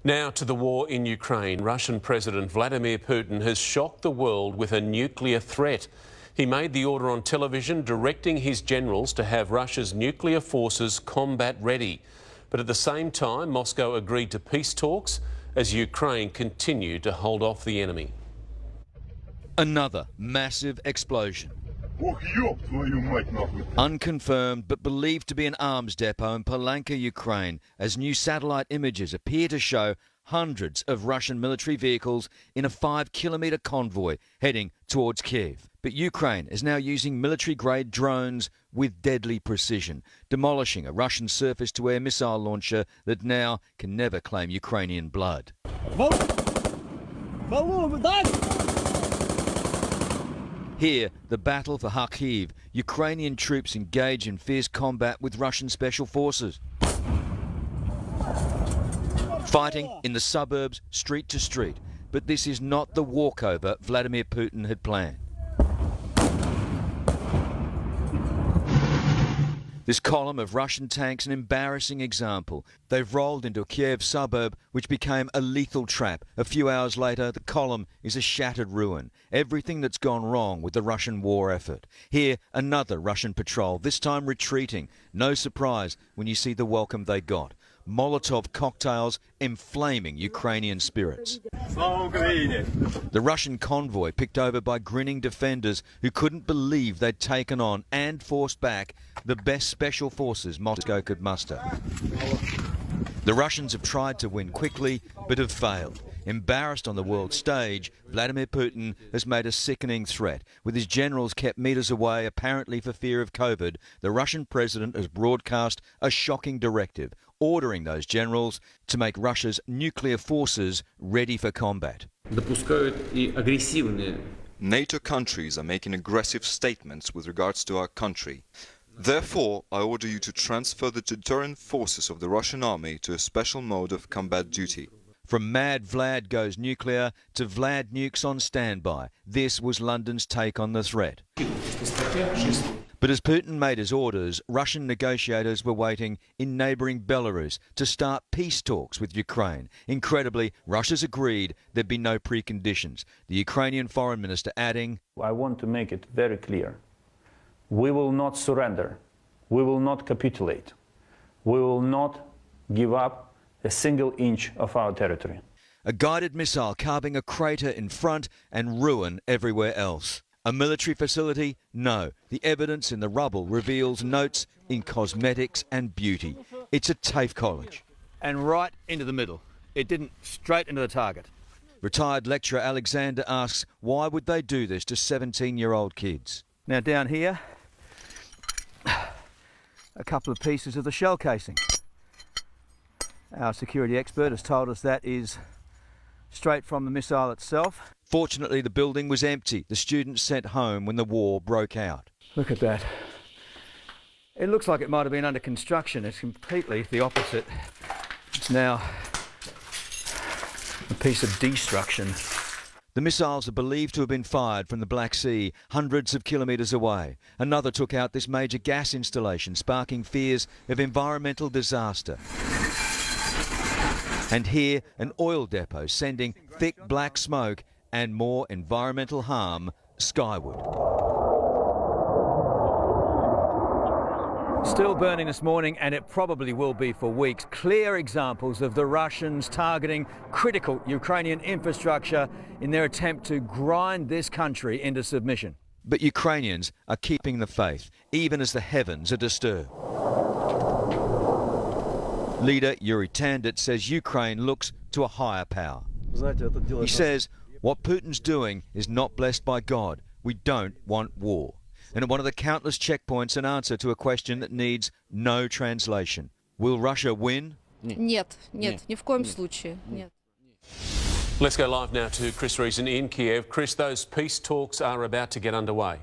Now to the war in Ukraine. Russian President Vladimir Putin has shocked the world with a nuclear threat. He made the order on television directing his generals to have Russia's nuclear forces combat ready. But at the same time, Moscow agreed to peace talks as Ukraine continued to hold off the enemy. Another massive explosion. Unconfirmed but believed to be an arms depot in Palanka, Ukraine, as new satellite images appear to show hundreds of Russian military vehicles in a 5-kilometre convoy heading towards Kiev. But Ukraine is now using military-grade drones with deadly precision, demolishing a Russian surface-to-air missile launcher that now can never claim Ukrainian blood. Here, the battle for Kharkiv, Ukrainian troops engage in fierce combat with Russian special forces. Fighting in the suburbs, street to street. But this is not the walkover Vladimir Putin had planned. This column of Russian tanks, an embarrassing example. They've rolled into a Kiev suburb which became a lethal trap. A few hours later, the column is a shattered ruin. Everything that's gone wrong with the Russian war effort. Here, another Russian patrol, this time retreating. No surprise when you see the welcome they got. Molotov cocktails inflaming Ukrainian spirits. The Russian convoy picked over by grinning defenders who couldn't believe they'd taken on and forced back the best special forces Moscow could muster. The Russians have tried to win quickly but have failed. Embarrassed on the world stage, Vladimir Putin has made a sickening threat. With his generals kept metres away, apparently for fear of COVID, the Russian president has broadcast a shocking directive, ordering those generals to make Russia's nuclear forces ready for combat. NATO countries are making aggressive statements with regards to our country. Therefore, I order you to transfer the deterrent forces of the Russian army to a special mode of combat duty. From Mad Vlad goes nuclear to Vlad nukes on standby. This was London's take on the threat. But as Putin made his orders, Russian negotiators were waiting in neighbouring Belarus to start peace talks with Ukraine. Incredibly, Russia's agreed there'd be no preconditions. The Ukrainian foreign minister adding, I want to make it very clear. We will not surrender. We will not capitulate. We will not give up a single inch of our territory. A guided missile carving a crater in front and ruin everywhere else. A military facility? No. The evidence in the rubble reveals notes in cosmetics and beauty. It's a TAFE college. And right into the middle. It didn't, straight into the target. Retired lecturer Alexander asks, why would they do this to 17-year-old kids? Now down here, a couple of pieces of the shell casing. Our security expert has told us that is straight from the missile itself. Fortunately, the building was empty. The students sent home when the war broke out. Look at that. It looks like it might have been under construction. It's completely the opposite. It's now a piece of destruction. The missiles are believed to have been fired from the Black Sea, hundreds of kilometres away. Another took out this major gas installation, sparking fears of environmental disaster. And here, an oil depot sending thick black smoke and more environmental harm skyward. Still burning this morning, and it probably will be for weeks. Clear examples of the Russians targeting critical Ukrainian infrastructure in their attempt to grind this country into submission. But Ukrainians are keeping the faith, even as the heavens are disturbed. Leader Yuri Tandit says Ukraine looks to a higher power. He says what Putin's doing is not blessed by God. We don't want war. And at one of the countless checkpoints, an answer to a question that needs no translation. Will Russia win? Нет, ни в коем случае. Нет. Let's go live now to Chris Reason in Kiev. Chris, those peace talks are about to get underway.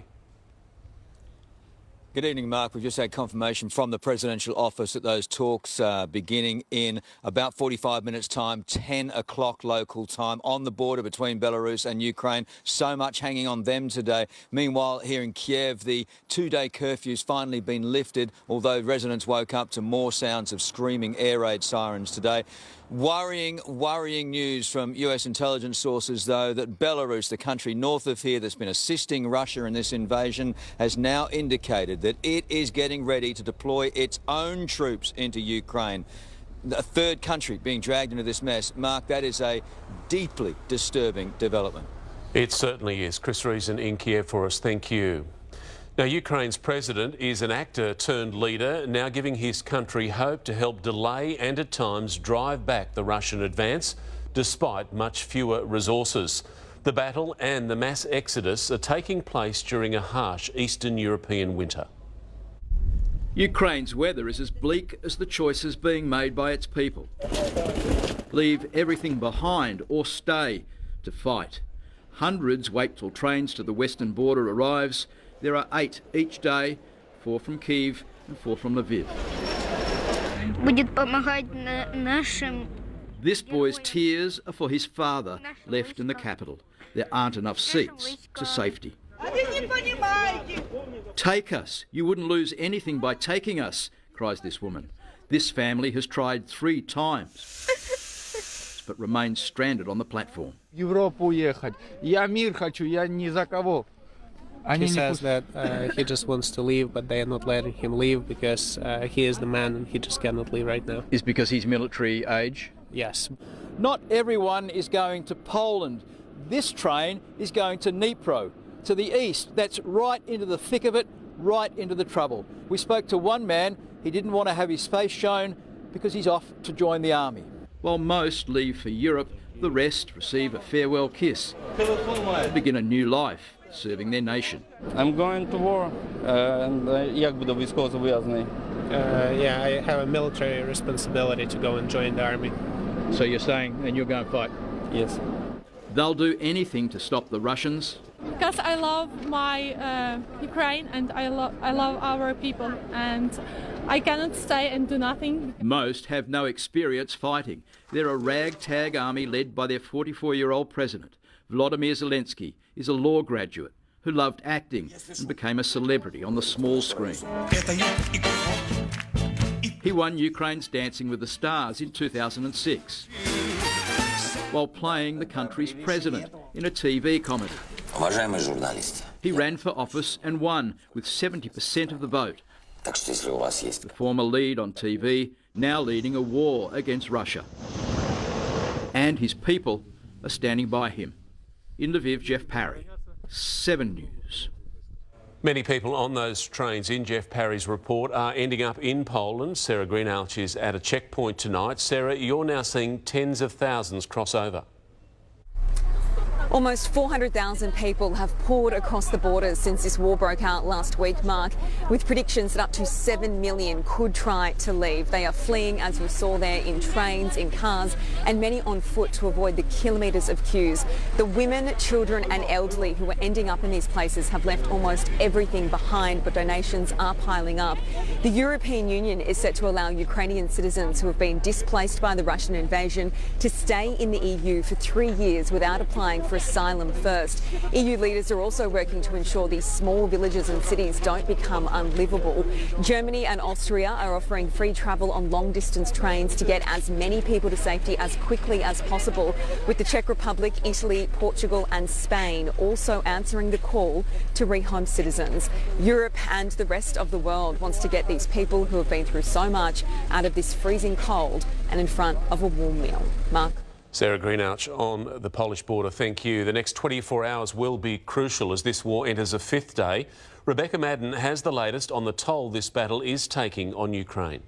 Good evening, Mark. We've just had confirmation from the presidential office that those talks are beginning in about 45 minutes' time, 10 o'clock local time, on the border between Belarus and Ukraine. So much hanging on them today. Meanwhile, here in Kiev, the two-day curfew's finally been lifted, although residents woke up to more sounds of screaming air raid sirens today. Worrying news from US intelligence sources, though, that Belarus, the country north of here that's been assisting Russia in this invasion, has now indicated that it is getting ready to deploy its own troops into Ukraine. A third country being dragged into this mess. Mark, that is a deeply disturbing development. It certainly is. Chris Reason in Kiev for us. Thank you. Now, Ukraine's president is an actor turned leader, now giving his country hope to help delay and at times drive back the Russian advance, despite much fewer resources. The battle and the mass exodus are taking place during a harsh Eastern European winter. Ukraine's weather is as bleak as the choices being made by its people. Leave everything behind or stay to fight. Hundreds wait till trains to the western border arrives. There are 8 each day, 4 from Kyiv and 4 from Lviv. Будет помогать нашим. This boy's tears are for his father, left in the capital. There aren't enough seats to safety. Take us. You wouldn't lose anything by taking us, cries this woman. This family has tried 3 times, but remains stranded on the platform. Европу уехать. Я мир хочу, я ни за кого. He says that he just wants to leave, but they are not letting him leave because he is the man and he just cannot leave right now. Is because he's military age? Yes. Not everyone is going to Poland. This train is going to Dnipro, to the east. That's right into the thick of it, right into the trouble. We spoke to one man. He didn't want to have his face shown because he's off to join the army. While most leave for Europe, the rest receive a farewell kiss and begin a new life, serving their nation. I'm going to war. Як буду військовозобов'язаний? Yeah, I have a military responsibility to go and join the army. So you're saying, and you're going to fight? Yes. They'll do anything to stop the Russians. Because I love my Ukraine and I love our people, and I cannot stay and do nothing. Most have no experience fighting. They're a ragtag army led by their 44-year-old president. Volodymyr Zelensky is a law graduate who loved acting and became a celebrity on the small screen. He won Ukraine's Dancing with the Stars in 2006 while playing the country's president in a TV comedy. He ran for office and won with 70% of the vote. The former lead on TV, now leading a war against Russia. And his people are standing by him. In Lviv, Jeff Parry, 7 News. Many people on those trains in Jeff Parry's report are ending up in Poland. Sarah Greenhalgh is at a checkpoint tonight. Sarah, you're now seeing tens of thousands cross over. Almost 400,000 people have poured across the borders since this war broke out last week, Mark, with predictions that up to 7 million could try to leave. They are fleeing, as we saw there, in trains, in cars, and many on foot to avoid the kilometres of queues. The women, children and elderly who are ending up in these places have left almost everything behind, but donations are piling up. The European Union is set to allow Ukrainian citizens who have been displaced by the Russian invasion to stay in the EU for 3 years without applying for asylum first. EU leaders are also working to ensure these small villages and cities don't become unlivable. Germany and Austria are offering free travel on long-distance trains to get as many people to safety as quickly as possible, with the Czech Republic, Italy, Portugal and Spain also answering the call to rehome citizens. Europe and the rest of the world wants to get these people who have been through so much out of this freezing cold and in front of a warm meal. Mark. Sarah Greenhalgh on the Polish border, thank you. The next 24 hours will be crucial as this war enters a 5th day. Rebecca Madden has the latest on the toll this battle is taking on Ukraine.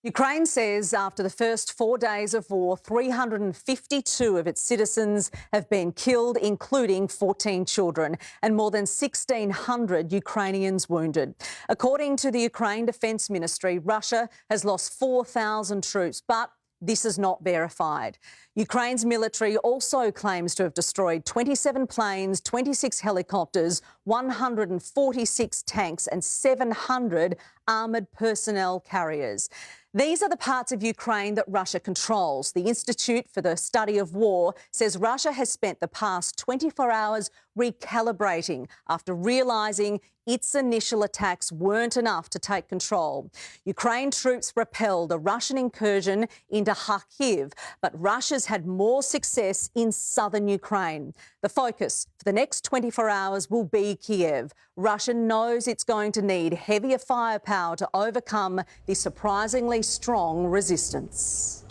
Ukraine says after the first 4 days of war, 352 of its citizens have been killed, including 14 children, and more than 1,600 Ukrainians wounded. According to the Ukraine Defence Ministry, Russia has lost 4,000 troops, but this is not verified. Ukraine's military also claims to have destroyed 27 planes, 26 helicopters, 146 tanks and 700 armoured personnel carriers. These are the parts of Ukraine that Russia controls. The Institute for the Study of War says Russia has spent the past 24 hours recalibrating after realising its initial attacks weren't enough to take control. Ukraine troops repelled a Russian incursion into Kharkiv, but Russia's had more success in southern Ukraine. The focus for the next 24 hours will be Kiev. Russia knows it's going to need heavier firepower to overcome the surprisingly strong resistance.